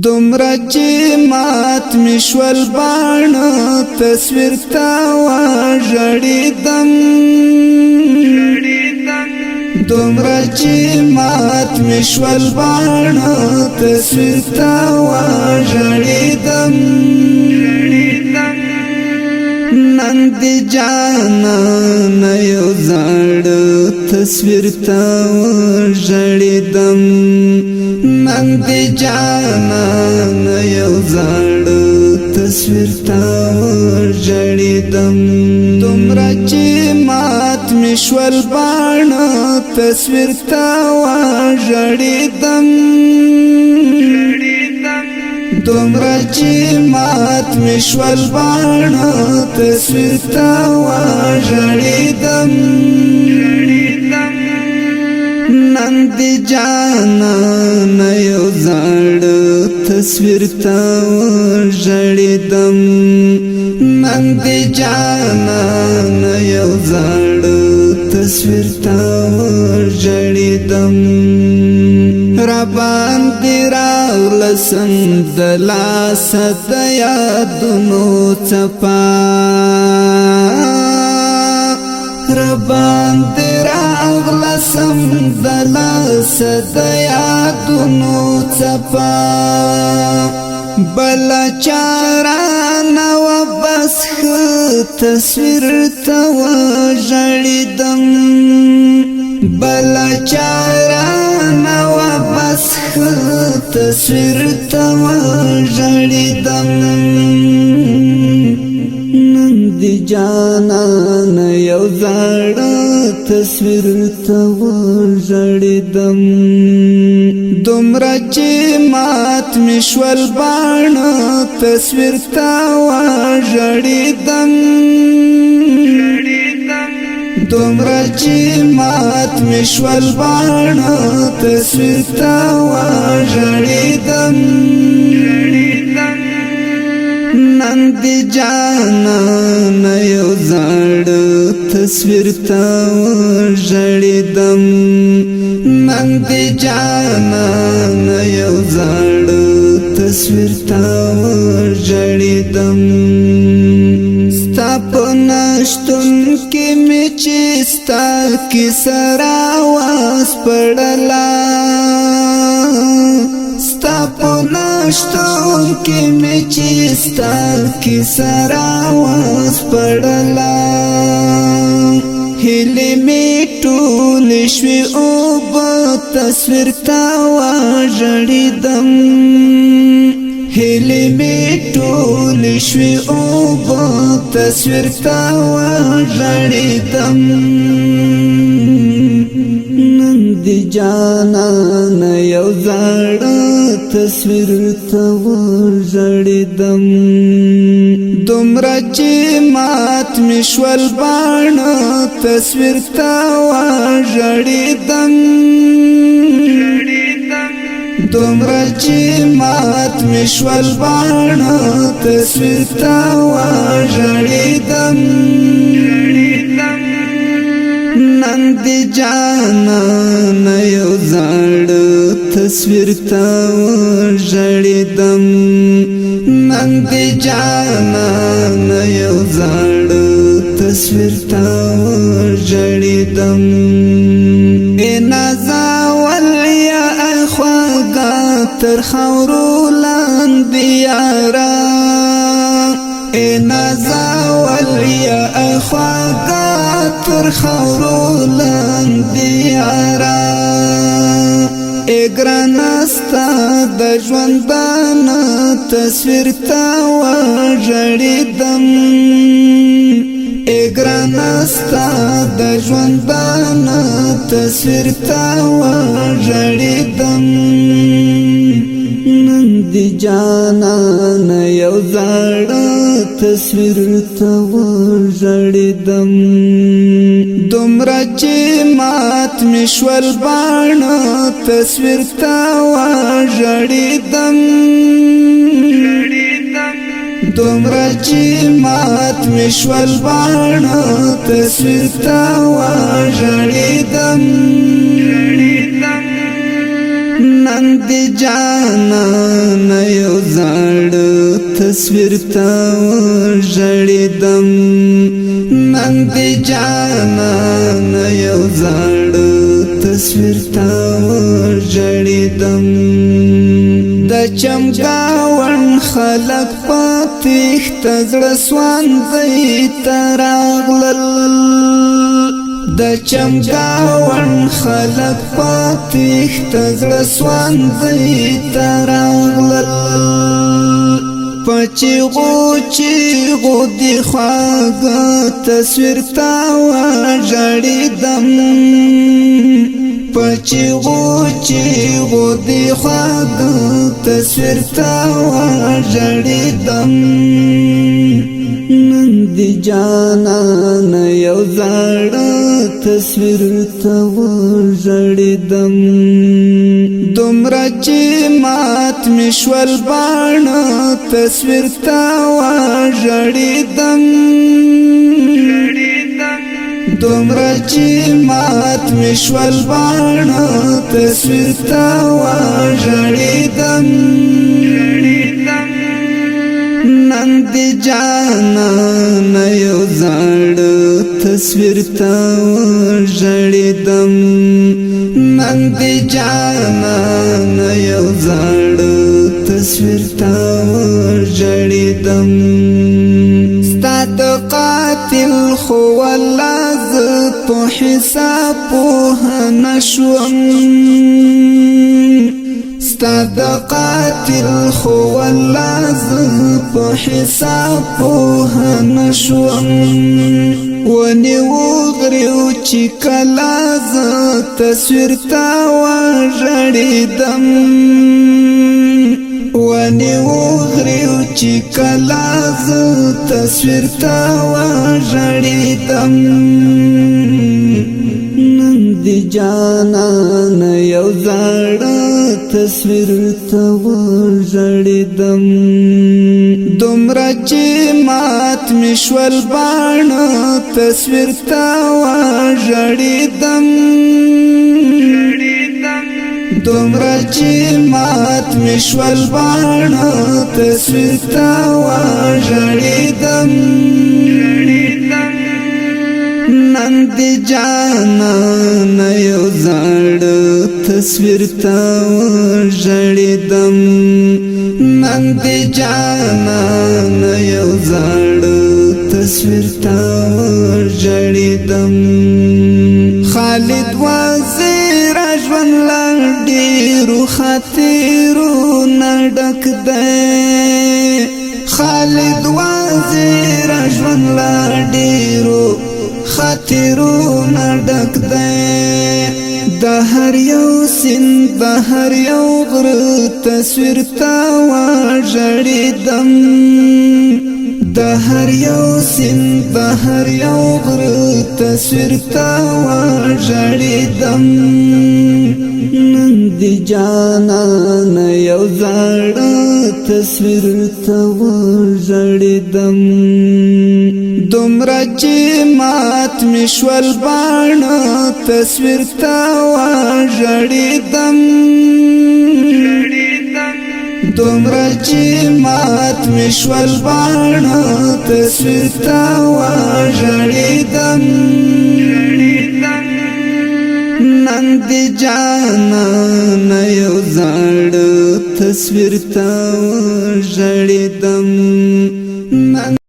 دومره چې مات می شول باڼۀ تصویر ته وژړېدم دومره چې مات می شول باڼۀ تصویر ته وژړېدم نن دې جانانه یو زاړۀ تصویر ته وژړېدم نن دې جانانه یو زاړۀ تصویر ته وژړېدم دومره چې مات می شول باڼۀ تصویر ته وژړېدم دومره چې مات می شول باڼۀ تصویر ته وژړېدم نن دې جانانه یو زاړۀ تصویر ته وژړېدم نن دې جانانه یو زاړۀ تصویر ته وژړېدم راباندې راغله سمدلاسه د یادونو څپه راباندې راغله سمدلاسه د یادونو څپه بله چاره نه وه بس ښه تصویر ته وژړېدم بله چاره نه وه بس ښه تصویر ته وژړېدم نن دې جانانه یو زاړۀ تصویر ته وژړېدم دومره چې مات می شول باڼۀ تصویر ته وژړېدم دومره چې مات می شول باڼۀ تصویر ته وژړېدم نن دې جانانه یو زاړۀ تصویر ته وژړېدم نن دې جانانه یو زاړۀ تصویر ته وژړېدم ستا په نشتون کې مې چې ستا کسر آواز پړله ستا په نشتون کې مې چې ستا کسر آواز پړله هیلې مې ټولې شوې اوبه تصویر ته وژړېدم هیلې مې ټولې شوې اوبه تصویر ته وژړېدم نن دې جانانه یو زاړۀ تصویر ته وژړېدم دومره چې مات می شول باڼۀ تصویر ته وژړېدم دومره چې مات می شول باڼۀ تصویر ته وژړېدم نن دې جانانه یو زاړۀ تصویر ته وژړېدم نن دې جانانه یو زاړۀ تصویر ته وژړېدم ای نازولیا ای خواږه تر خاورو لاندې یاره ای نازولیا ای خواږه تر خاورو لاندې یاره ای ګرانه ستا د ژوندانه تصویر ته وژړېدم ای ګرانه ستا د ژوندانه تصویر ته وژړېدم نن دې جانانه یو زاړۀ تصویر ته وژړېدم دومره چې مات می شول باڼۀ تصویر ته وژړېدم دومره چې مات می شول باڼۀ تصویر ته وژړېدم نن دی جانانه یو زاړه تصویر ته وژړېدم نن دی جانانه یو زاړه تصویر ته وژړېدم د چمګاون خلق په تېښته زړه سوانځی ته راغلل د چمګاون خلق په تېښته زړه سوانځی ته راغلل په چیغو چیغو د خواږه تصویر ته وژړېدم په چیغو چیغو د خواږه تصویر ته وژړېدم نن دی جانانه یو زاړه تصویر ته وژړېدم دومره چې مات مې شول باڼۀ تصویر ته وژړېدم دومره چې مات مې شول باڼۀ تصویر ته وژړېدم نن دی جانانه یو زاړه تصویر ته وژړېدم نن دی جانانه یو زاړه تصویر ته وژړېدم ستا د قاتل خو والله زه په حساب پوهه نشوم ستا د قاتل خو والله زه په حساب پوهه نشوم ونیو غریو چې کله زه تصویر ته وژړېدم ونیو غریو چې کله زه تصویر ته وژړېدم نن دی جانانه یو زاړه تصویر ته وژړېدم دومره چې مات مې شول باڼۀ تصویر ته وژړېدم دومره چې مات مې شول باڼۀ تصویر ته وژړېدم نن دی جانانه یو زاړه تصویر ته وژړېدم نن دی جانانه یو زاړه تصویر ته وژړېدم خالد وزير ژوند له ډېرو خاطرونه ډک دی خالد وزير ژوند له ډېرو خاطرونه ډک دی د هر یو سیند د هر یو غره تصویر ته وژړېدم د هر یو سیند د هر یو غره تصویر ته وژړېدم نن دی جانانه یو زاړه تصویر ته وژړېدم دومره چې مات مې شول باڼۀ تصویر ته وژړېدم دومره چې مات مې شول باڼۀ تصویر ته وژړېدم نن دی جانانه یو زاړه تصویر ته وژړېدم